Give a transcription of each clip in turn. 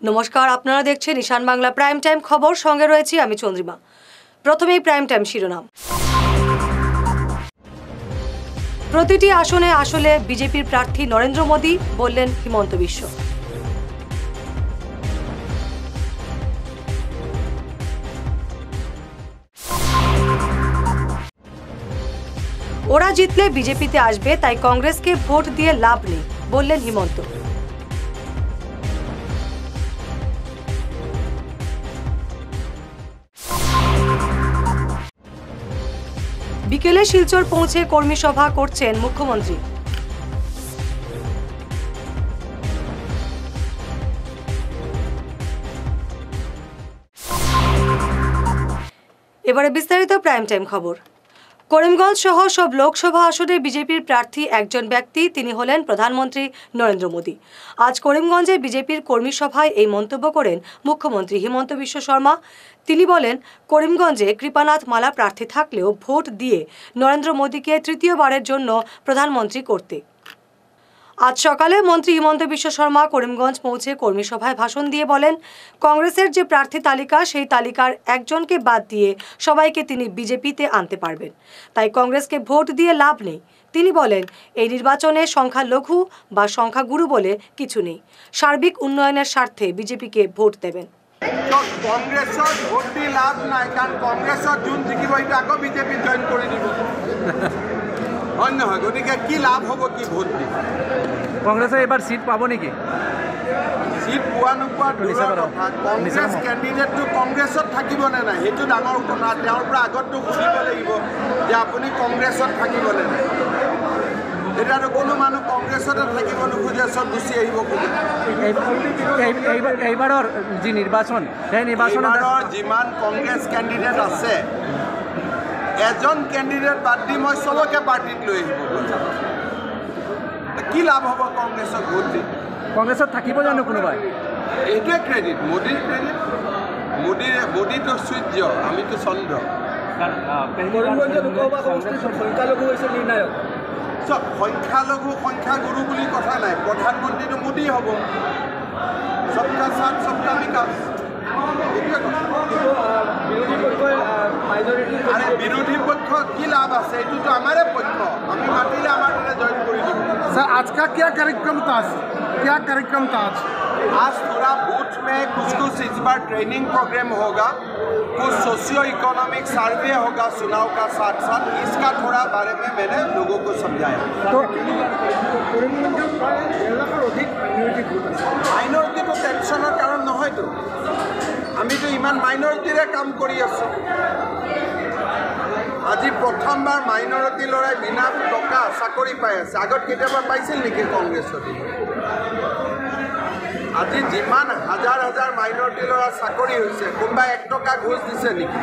নমস্কার, আপনারা দেখছেন ঈশান বাংলা প্রাইম টাইম খবর। সঙ্গে রয়েছি আমি চন্দ্রিমা। প্রথমেই প্রাইম টাইম শিরোনাম। প্রতিটি আসনে আসলে বিজেপির প্রার্থী নরেন্দ্র মোদী, বললেন হিমন্ত বিশ্ব। ওরা জিতলে বিজেপিতে আসবে, তাই কংগ্রেসকে ভোট দিয়ে লাভ নেই, বললেন হিমন্ত। বিকেলে শিলচর পৌঁছে কর্মী সভা করছেন মুখ্যমন্ত্রী। এবারে বিস্তারিত প্রাইম টাইম খবর। করিমগঞ্জ সহ সব লোকসভা আসনে বিজেপির প্রার্থী একজন ব্যক্তি, তিনি হলেন প্রধানমন্ত্রী নরেন্দ্র মোদী। আজ করিমগঞ্জে বিজেপির কর্মী সভায় এই মন্তব্য করেন মুখ্যমন্ত্রী হিমন্ত বিশ্ব শর্মা। তিনি বলেন, করিমগঞ্জে কৃপানাথ মালা প্রার্থী থাকলেও ভোট দিয়ে নরেন্দ্র মোদীকে তৃতীয়বারের জন্য প্রধানমন্ত্রী করতে। আজ সকালে মন্ত্রী হিমন্ত বিশ্ব শর্মা করিমগঞ্জ পৌঁছে কর্মী সভায় ভাষণ দিয়ে বলেন, কংগ্রেসের যে প্রার্থী তালিকা, সেই তালিকার একজনকে বাদ দিয়ে সবাইকে তিনি বিজেপিতে আনতে পারবেন, তাই কংগ্রেসকে ভোট দিয়ে লাভ নেই। তিনি বলেন, এই নির্বাচনে সংখ্যালঘু বা সংখ্যাগুরু বলে কিছু নেই, সার্বিক উন্নয়নের স্বার্থে বিজেপিকে ভোট দেবেন। কংগ্রেসত ভোট দি লাভ নাই, কারণ কংগ্রেসত যোন জিকিব এটা আকৌ বিজেপি জইন কৰি দিব। হয় নহয়? গতিকে কি লাভ হ'ব কি ভোট দি? কংগ্রেসে এবার সিট পাব নাকি? সিট পোৱা নোপোৱা দূৰৰ কথা। কংগ্ৰেছ কেণ্ডিডেটটো কংগ্ৰেছত থাকিব নে নাই সেইটো ডাঙৰ কথা। তেওঁৰ পৰা আগতটো সুধিব লাগিব যে আপুনি কংগ্ৰেছত থাকিবনে নাই। এতিয়াতো কোনো মানুহ কংগ্ৰেছতে থাকিব নোখোজে, চব গুচি আহিব খোজে। এইবাৰৰ যি নিৰ্বাচন, সেই নিৰ্বাচনত যিমান কংগ্ৰেছ কেণ্ডিডেট আছে, এজন কেণ্ডিডেট বাদ দি মই চবকে পাৰ্টিত লৈ আহিব। কি লাভ হ'ব কংগ্ৰেছক ভোট দি? কংগ্ৰেছত থাকিব জানো কোনোবাই? এইটোৱে ক্ৰেডিট, মোদীৰ ক্ৰেডিট। মোদীটো সূৰ্য, আমিতো চন্দ্ৰ। চব সংখ্যালঘু সংখ্যাগুৰু বুলি কথা নাই, প্ৰধানমন্ত্ৰীটো মোদী হ'ব। সবকা সাথ সবকা বিকাশ, এইটোৱে কথা। আরে বিরোধী পক্ষ কি লাভ আছে? এইটোতো আমাৰে পক্ষ, আমি মাতিলে আমাৰ দৰে জইন কৰি দিব। सर आज का क्या कार्यक्रम था? आज थोड़ा बूथ में कुछ इस बार ट्रेनिंग प्रोग्राम होगा, कुछ सोशियो इकोनॉमिक सर्वे होगा चुनाव का साथ साथ, इसका थोड़ा बारे में मैंने लोगों को समझाया। तो माइनरिटी तो टेंशनर कारण নহয় तो, আমি তো ইমান মাইনৰিটিৰে কাম কৰি আছো। আজি প্ৰথমবাৰ মাইনৰিটি ল'ৰাই বিনা টকা চাকৰি পাই আছে। আগত কেতিয়াবা পাইছিল নেকি কংগ্ৰেছত? আজি যিমান হাজাৰ হাজাৰ মাইনৰিটি ল'ৰা চাকৰি হৈছে, কোনোবাই 1 টকা ঘোষ দিছে নেকি?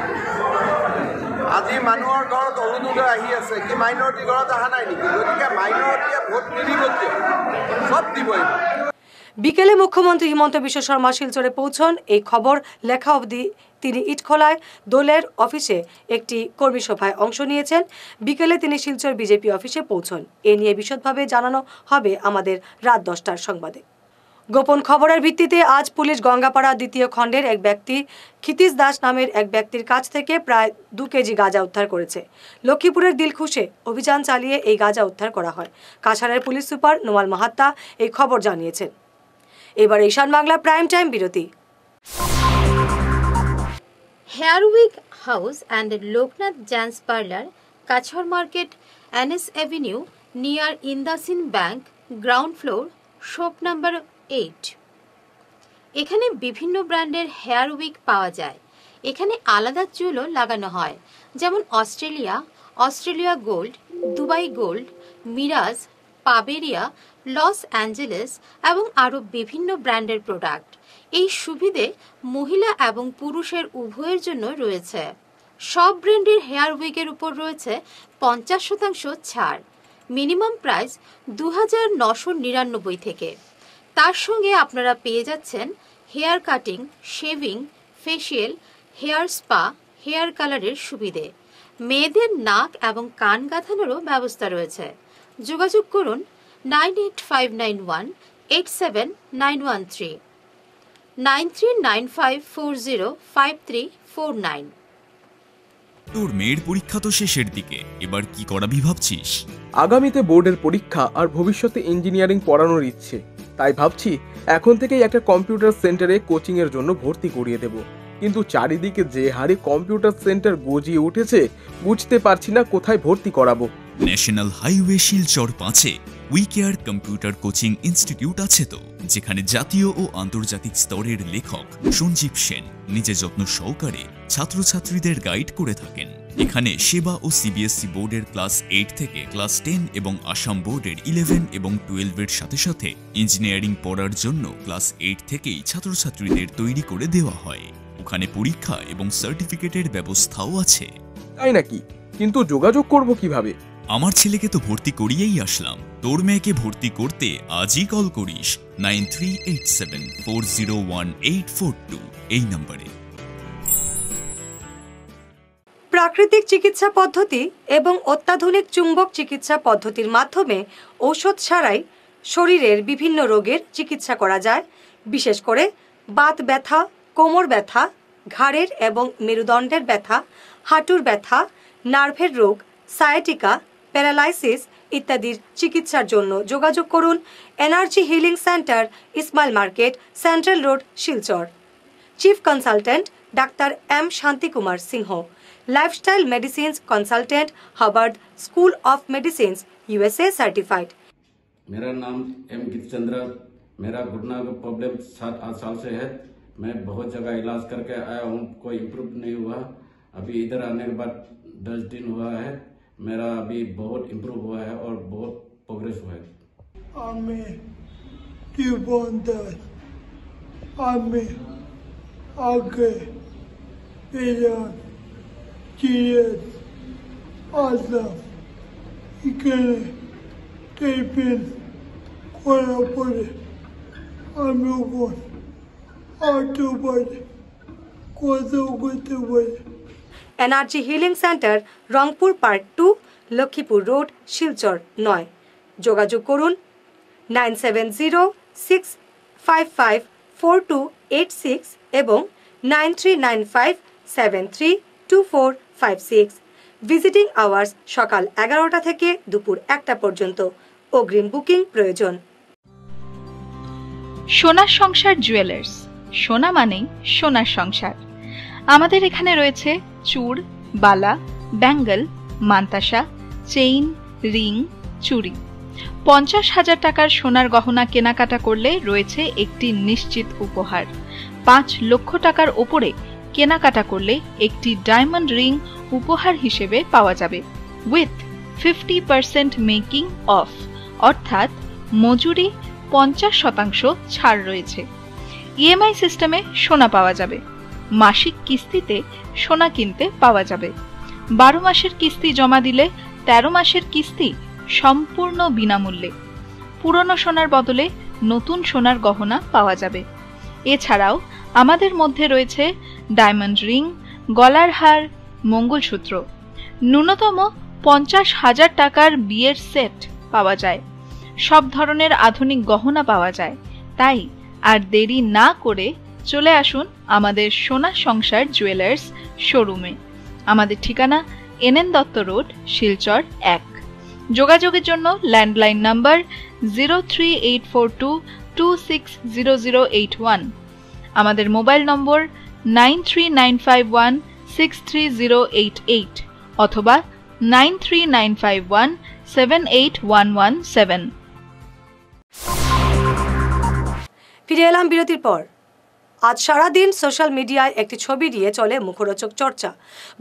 আজি মানুহৰ ঘৰত অৰুণোদয় আহি আছে, কি মাইনৰিটি ঘৰত অহা নাই নেকি? গতিকে মাইনৰিটিয়ে ভোট নিদিব, সব দিব। বিকেলে মুখ্যমন্ত্রী হিমন্ত বিশ্ব শর্মা শিলচরে পৌঁছন। এই খবর লেখা অবধি তিনি ইটখোলায় দলের অফিসে একটি কর্মী সভায় অংশ নিয়েছেন। বিকেলে তিনি শিলচর বিজেপি অফিসে পৌঁছন। এ নিয়ে বিশদভাবে জানানো হবে আমাদের রাত 10টার সংবাদে। গোপন খবরের ভিত্তিতে আজ পুলিশ গঙ্গাপাড়া দ্বিতীয় খণ্ডের এক ব্যক্তি ক্ষিতিশ দাস নামের এক ব্যক্তির কাছ থেকে প্রায় 2 কেজি গাঁজা উদ্ধার করেছে। লক্ষ্মীপুরের দিলখুশে অভিযান চালিয়ে এই গাঁজা উদ্ধার করা হয়। কাছাড়ের পুলিশ সুপার নোমাল মাহাত্তা এই খবর জানিয়েছেন। এবার ঈশান বাংলা প্রাইম টাইম বিরতি। Hair week house and Loknath gents parlour, Cachar market, NS Avenue, near IndusInd bank, ground floor, shop number 8। এখানে বিভিন্ন ব্র্যান্ডের হেয়ার উইক পাওয়া যায়। এখানে আলাদা চুলও লাগানো হয়, যেমন অস্ট্রেলিয়া গোল্ড, দুবাই গোল্ড, মিরাজ, পাবেরিয়া, লস অ্যাঞ্জেলেস এবং আরও বিভিন্ন ব্র্যান্ডের প্রোডাক্ট। এই সুবিধে মহিলা এবং পুরুষের উভয়ের জন্য রয়েছে। সব ব্র্যান্ডের হেয়ার উইকের উপর রয়েছে 50% ছাড়। মিনিমাম প্রাইস 2999 থেকে। তার সঙ্গে আপনারা পেয়ে যাচ্ছেন hair cutting, shaving, facial, hair spa, hair কালারের সুবিধে। মেয়েদের নাক এবং কান গাঁথানোরও ব্যবস্থা রয়েছে। যোগাযোগ করুন 9859187913। 9395405349। তোর মেয়ের পরীক্ষা তো শেষের দিকে, এবার কি করাবি ভাবছিস? আগামীতে বোর্ডের পরীক্ষা আর ভবিষ্যতে ইঞ্জিনিয়ারিং পড়ানোর ইচ্ছে, তাই ভাবছি এখন থেকেই একটা কম্পিউটার সেন্টারে কোচিংয়ের জন্য ভর্তি করিয়ে দেব। কিন্তু চারিদিকে যে হারে কম্পিউটার সেন্টার গজিয়ে উঠেছে, বুঝতে পারছি না কোথায় ভর্তি করাবো। ন্যাশনাল হাইওয়ে শিলচর 5-এ উইকেয়ার কম্পিউটার কোচিং ইনস্টিটিউট আছে তো, যেখানে জাতীয় ও আন্তর্জাতিক স্তরের লেখক সঞ্জীব সেন নিজে যত্ন সহকারে ছাত্রছাত্রীদের গাইড করে থাকেন। এখানে সেবা ও সিবিএসসি বোর্ডের ক্লাস 8 থেকে ক্লাস 10 এবং আসাম বোর্ডের 11 এবং 12-এর সাথে সাথে ইঞ্জিনিয়ারিং পড়ার জন্য ক্লাস 8 থেকেই ছাত্রছাত্রীদের তৈরি করে দেওয়া হয়। ওখানে পরীক্ষা এবং সার্টিফিকেটের ব্যবস্থাও আছে। তাই নাকি? কিন্তু যোগাযোগ করব কিভাবে? আমার ছেলেকে তো ভর্তি করিয়েই আসলাম, তোর মেয়েকে ভর্তি করতে আজই কল করিস 9387401842 এই নম্বরে। প্রাকৃতিক চিকিৎসা পদ্ধতি এবং অত্যাধুনিক চুম্বক চিকিৎসা পদ্ধতির মাধ্যমে ঔষধ ছাড়াই শরীরের বিভিন্ন রোগের চিকিৎসা করা যায়। বিশেষ করে বাত ব্যথা, কোমর ব্যথা, ঘাড়ের এবং মেরুদণ্ডের ব্যথা, হাঁটুর ব্যথা, নার্ভের রোগ, সায়াটিকা, প্যারালাইসিস ইত্যাদির চিকিৎসার জন্য যোগাযোগ করুন energy healing centre, Ismail market, central road, Silchar. Chief consultant doctor M Shanti Kumar Singh, lifestyle medicines consultant, Harvard school of medicines, USA certified. मेरा नाम एम गितचंद्र, मेरा घुटना का प्रॉब्लम 7-8 साल से है। मैं बहुत जगह इलाज करके आया हूँ, कोई इम्प्रूव नहीं हुआ। अभी इधर आने के बाद 10 दिन हुआ है, मेरा अभी बहुत इम्प्रूव हुआ है और बहुत प्रोग्रेस हुआ है। Energy healing centre, Rangpur park 2, Laxmipur road, Silchar 9। যোগাযোগ করুন 9706554286 এবং 9395732456। ভিজিটিং আওয়ার্স সকাল 11টা থেকে দুপুর 1টা পর্যন্ত। অগ্রিম বুকিং প্রয়োজন। সোনার সংসার জুয়েলার্স, সোনা মানেই সোনার সংসার। আমাদের এখানে রয়েছে চূড়, বালা, ব্যাঙ্গল, মান্তাসা, চেইন, রিং, চুড়ি। 50,000 টাকার সোনার গহনা কেনাকাটা করলে রয়েছে একটি নিশ্চিত উপহার। 5 লক্ষ টাকার ওপরে কেনাকাটা করলে একটি ডায়মন্ড রিং উপহার হিসেবে পাওয়া যাবে উইথ 50% মেকিং অফ, অর্থাৎ মজুরি 50% ছাড় রয়েছে। ইএমআই সিস্টেমে সোনা পাওয়া যাবে। মাসিক কিস্তিতে সোনা কিনতে পাওয়া যাবে। 12 মাসের কিস্তি জমা দিলে 13 মাসের কিস্তি সম্পূর্ণ বিনামূল্যে। পুরনো সোনার বদলে নতুন সোনার গহনা পাওয়া যাবে। এছাড়াও আমাদের মধ্যে রয়েছে ডায়মন্ড রিং, গলার হার, মঙ্গলসূত্র। ন্যূনতম 50,000 টাকার বিয়ের সেট পাওয়া যায়। সব ধরনের আধুনিক গহনা পাওয়া যায়। তাই আর দেরি না করে চলে আসুন আমাদের সোনা সংসার জুয়েলার্স শোরুমে। আমাদের ঠিকানা এনএন দত্ত রোড, শিলচর 1। যোগাযোগের জন্য ল্যান্ডলাইন নাম্বার 03842260081, আমাদের মোবাইল নম্বর 9395163088 অথবা 9395178117। ফিরে এলাম বিরতির পর। আজ সারাদিন সোশ্যাল মিডিয়ায় একটি ছবি নিয়ে চলে মুখরোচক চর্চা।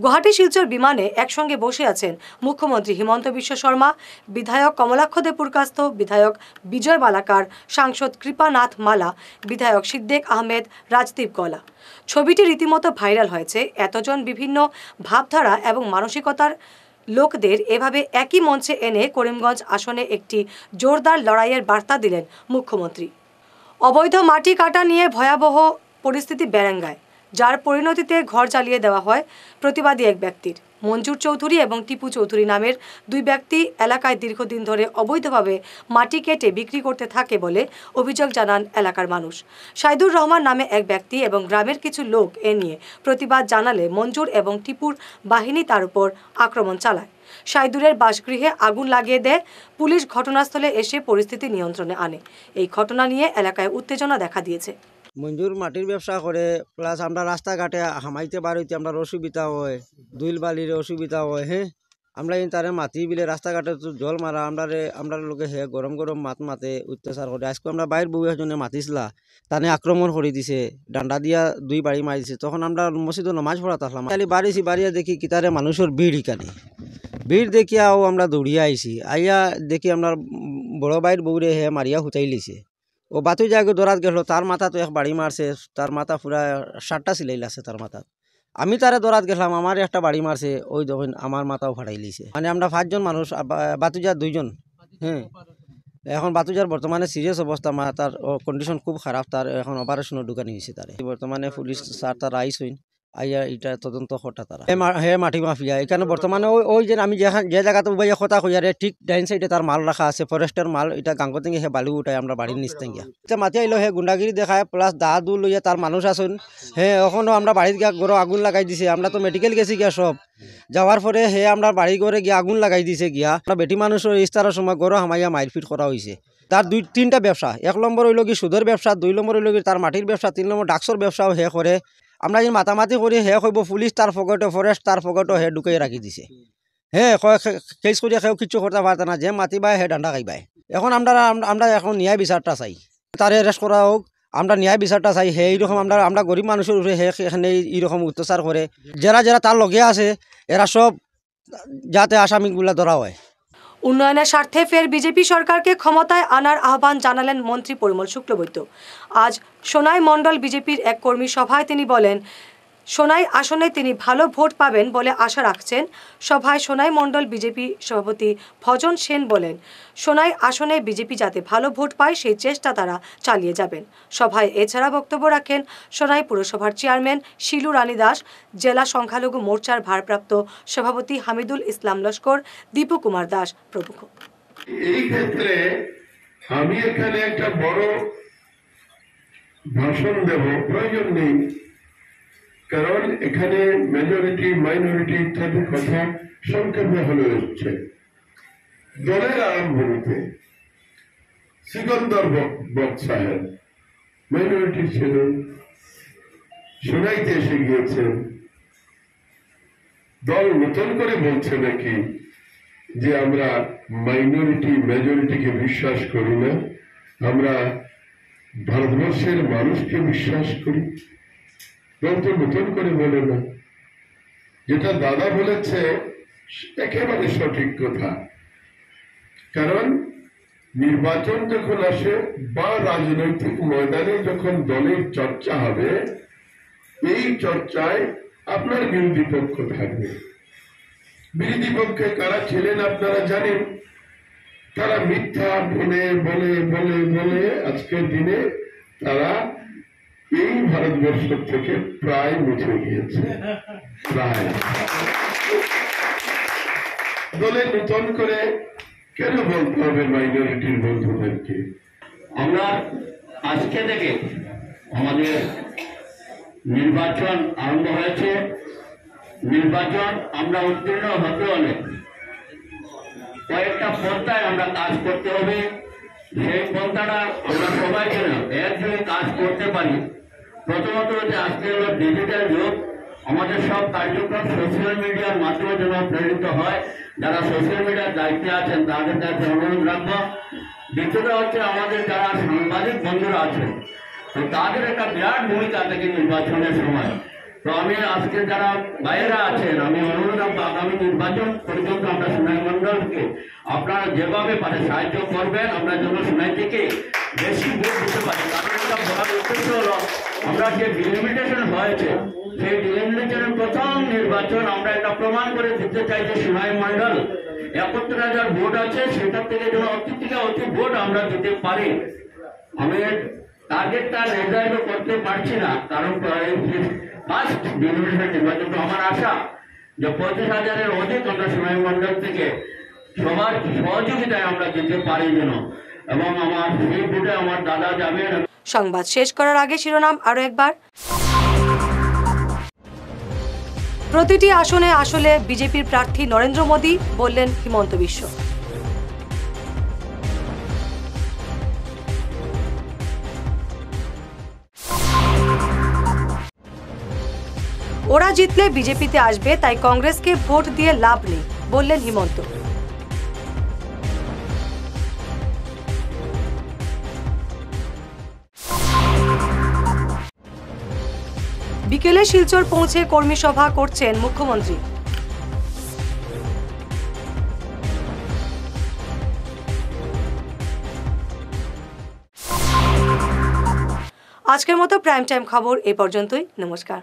গুয়াহাটি শিলচর বিমানে একসঙ্গে বসে আছেন মুখ্যমন্ত্রী হিমন্ত বিশ্ব শর্মা, বিধায়ক কমলাক্ষ দে পুরকাস্ত, বিধায়ক বিজয় বালাকার, সাংসদ কৃপানাথ মালা, বিধায়ক সিদ্দিক আহমেদ, রাজদীপ গলা। ছবিটি রীতিমতো ভাইরাল হয়েছে। এতজন বিভিন্ন ভাবধারা এবং মানসিকতার লোকদের এভাবে একই মঞ্চে এনে করিমগঞ্জ আসনে একটি জোরদার লড়াইয়ের বার্তা দিলেন মুখ্যমন্ত্রী। অবৈধ মাটি কাটা নিয়ে ভয়াবহ পরিস্থিতি বেরেঙ্গায়। যার পরিণতিতে ঘর জ্বালিয়ে দেওয়া হয় প্রতিবাদী এক ব্যক্তির। মঞ্জুর চৌধুরী এবং টিপু চৌধুরী নামের দুই ব্যক্তি এলাকায় দীর্ঘদিন ধরে অবৈধভাবে মাটি কেটে বিক্রি করতে থাকে বলে অভিযোগ জানান এলাকার মানুষ। সাইদুর রহমান নামে এক ব্যক্তি এবং গ্রামের কিছু লোক এ নিয়ে প্রতিবাদ জানালে মঞ্জুর এবং টিপুর বাহিনী তার উপর আক্রমণ চালায়। সাইদুরের বাসগৃহে আগুন লাগিয়ে দেয়। পুলিশ ঘটনাস্থলে এসে পরিস্থিতি নিয়ন্ত্রণে আনে। এই ঘটনা নিয়ে এলাকায় উত্তেজনা দেখা দিয়েছে। মঞ্জুর মাটির ব্যবসা করে, প্লাস আমরা রাস্তাঘাটে হামাইতে বাড়িতে আমরা অসুবিধা হয়, দুইল বালির অসুবিধা হয়। হ্যাঁ, আমরা তারে মাতি বিলে রাস্তাঘাটে তো জল মারা আমরা লোকে হে গরম গরম মাতে অত্যাচার করে। আজকে আমরা বাইরের বউ একজনে মাতিছিলা, তানে আক্রমণ করে দিছে, ডান্ডা দিয়া দুই বাড়ি মারি দিছে। তখন আমরা মসজিদে নামাজ পড়াতে আসলাম, খালি বাড়িয়া দেখি কি তারে মানুষের ভিড় ইকানে ভিড় দেখিয়াও আমরা দৌড়িয়া আইছি। আইয়া দেখি আমরা বড় বাইর বউরে হে মারিয়া হুতাই লিছে। ও বাতু জায়গা দৌড়াত গেল, তার মাথা তো এক বাড়ি মারছে, তার মাথা পুরা 7টা সিলাই লাগছে তার মাথা। আমি তারে দৌড়াত গেলাম, আমার একটা বাড়ি মারছে, ওই যখন আমার মাথাও ফাটাই লিছে। মানে আমরা 5 জন মানুষ, বাতুজার 2 জন। হ্যাঁ, এখন বাতুজার বর্তমানে সিরিয়াস অবস্থা, তার কন্ডিশন খুব খারাপ, তার এখন অপারেশনের ঢুকানি হয়েছে। তার বর্তমানে পুলিশ স্যার তার আইস হইন আইয়া এটা তদন্ত হটা তারা হে মাটি মাফিয়া। এখানে বর্তমানে ওই যে আমি যে জায়গাতে উবাইয়া কথা কইয়ারে ঠিক ডাইন সাইডে তার মাল রাখা আছে, ফরেস্টের মাল। এটা গাঙ্গতেঙ্গে হে বালু উঠায় আমরা বাড়ির নিচ থেকে এটা মাতি আইলো, হে গুন্ডাগিরি দেখায়, প্লাস দা দু লইয়া তার মানুষ আসুন। হ্যাঁ, এখনও আমরা বাড়ির গিয়া গরো আগুন লাগাই দিছে। আমরা তো মেডিকেল গেছি গিয়া সব যাওয়ার পরে হে আমরা বাড়ি ঘরে গিয়া আগুন লাগাই দিছে গিয়া। আমরা বেটি মানুষের ইস্তারের সময় গরো হামাইয়া মারপিট করা হয়েছে। তার 2-3টা ব্যবসা, 1 নম্বর হইল কি সুদের ব্যবসা, 2 নম্বর হইল কি তার মাটির ব্যবসা, 3 নম্বর ডাক্সর ব্যবসাও হে করে। আমরা যে মাতামাতি করি হে কইব পুলিশ তার পকেটে, ফরেস্ট তার পকেটে হে ঢুকাই রাখি দিছে। হ্যাঁ, কেস করিয়া কেউ কিছু করতে পারত না, যে মাতিবাই হে ডান্ডা খাইবাই। এখন আমরা এখন ন্যায় বিচারটা চাই, তারে অ্যারেস্ট করা হোক। আমরা ন্যায় বিচারটা চাই। হে এইরকম আমরা গরিব মানুষের উপরে হে এখানে এইরকম অত্যাচার করে। যারা তার লগে আছে এরা সব যাতে আসামিগুলা ধরা হয়। উন্নয়নের স্বার্থে ফের বিজেপি সরকারকে ক্ষমতায় আনার আহ্বান জানালেন মন্ত্রী পরিমল শুক্লবৈদ্য। আজ সোনাই মণ্ডল বিজেপির এক কর্মী সভায় তিনি বলেন, সোনাই আসনে তিনি ভালো ভোট পাবেন বলে আশা রাখছেন। সভায় সোনাই মণ্ডল বিজেপি সভাপতি ভজন সেন বলেন, সোনাই আসনে বিজেপি যাতে ভালো ভোট পায় সেই চেষ্টা তারা চালিয়ে যাবেন। সভায় এছাড়া বক্তব্য রাখেন সোনাই পুরসভার চেয়ারম্যান শিলু রানী দাস, জেলা সংখ্যালঘু মোর্চার ভারপ্রাপ্ত সভাপতি হামিদুল ইসলাম লস্কর, দীপু কুমার দাস প্রমুখ। এই ক্ষেত্রে আমি এখানে একটা বড় ভাষণ দেব প্রয়োজন নেই, কারণ এখানে মেজরিটি মাইনরিটি ইত্যাদি কথা সংক্ষেপে হলে এসছে। দলের আরম্ভণীতে সিকন্দর বক সাহেব মাইনরিটি ছিলেন, সোনাইতে এসে গিয়েছেন। দল নতুন করে বলছে নাকি যে আমরা মাইনরিটি মেজরিটিকে বিশ্বাস করি না, আমরা ভারতবর্ষের মানুষকে বিশ্বাস করি। দল তো নতুন করে বলে না, যেটা দাদা বলেছে একেবারে সঠিক কথা। কারণ নির্বাচন যখন আসে বা রাজনৈতিক ময়দানে যখন দলের চর্চা হবে, এই চর্চায় আপনার বিরোধী পক্ষ থাকবে। বিরোধী পক্ষে কারা ছিলেন আপনারা জানেন। তারা মিথ্যা বলে বলে বলে বলে আজকের দিনে তারা এই ভারতবর্ষ থেকে প্রায় মুছে গিয়েছে। প্রায় দলে নতুন করে কেন বলতে হবে মাইনরিটির বন্ধুদেরকে? আমরা আজকে থেকে আমাদের নির্বাচন আরম্ভ হয়েছে। নির্বাচন আমরা উত্তীর্ণ হতে হলে কয়েকটা পন্থায় আমরা কাজ করতে হবে। সেই পন্থাটা আমরা সবাই যেন একযোগে কাজ করতে পারি। প্রথমত হচ্ছে আজকে হলো ডিজিটাল যুগ, আমাদের সব কার্যক্রম সোশ্যাল মিডিয়ার মাধ্যমে যেন প্রেরিত হয়। যারা সোশ্যাল মিডিয়ার দায়িত্বে আছেন তাদের কাছে অনুরোধ রাখবো। দ্বিতীয়ত হচ্ছে আমাদের যারা সাংবাদিক বন্ধুরা আছেন, তো তাদের একটা বিরাট ভূমিকা থাকে নির্বাচনের সময়। তো আমি আজকে যারা বাইরে আছেন আমি অনুরোধ রাখবো, আগামী নির্বাচন পর্যন্ত আমরা সোনাই মণ্ডলকে আপনারা যেভাবে পারে সাহায্য করবেন, আমরা যেন সোনাই থেকে বেশি ভোট দিতে পারি। কারণ এটা বলার উদ্দেশ্য হলো আমরা যে ডিলিমিটেশন হয়েছে সেই ডিলিমিটেশনের প্রথম নির্বাচন আমরা এটা প্রমাণ করে দিতে চাই যে সোনাই মণ্ডল 71,000 ভোট আছে, সেটার থেকে যেন অতি থেকে অতি ভোট আমরা দিতে পারি। আমি টার্গেটটা নির্ধারিত করতে পারছি না, কারণ ফার্স্ট বিধানসভা নির্বাচন। আমার আশা যে 25,000-এর অধিক আমরা সোনাই মন্ডল থেকে সবার সহযোগিতায় আমরা যেতে পারি যেন, এবং আমার সেই ভোটে আমার দাদা যাবেন। সংবাদ শেষ করার আগে শিরোনাম আরো একবার। প্রতিটি আসনে আসলে বিজেপির প্রার্থী নরেন্দ্র মোদী, বললেন হিমন্ত বিশ্ব। ওরা জিতলে বিজেপিতে আসবে, তাই কংগ্রেসকে ভোট দিয়ে লাভ নেই, বললেন হিমন্ত। বিকেলে শিলচর পৌঁছে কর্মী সভা করছেন মুখ্যমন্ত্রী। আজকের মতো প্রাইম টাইম খবর এ পর্যন্তই। নমস্কার।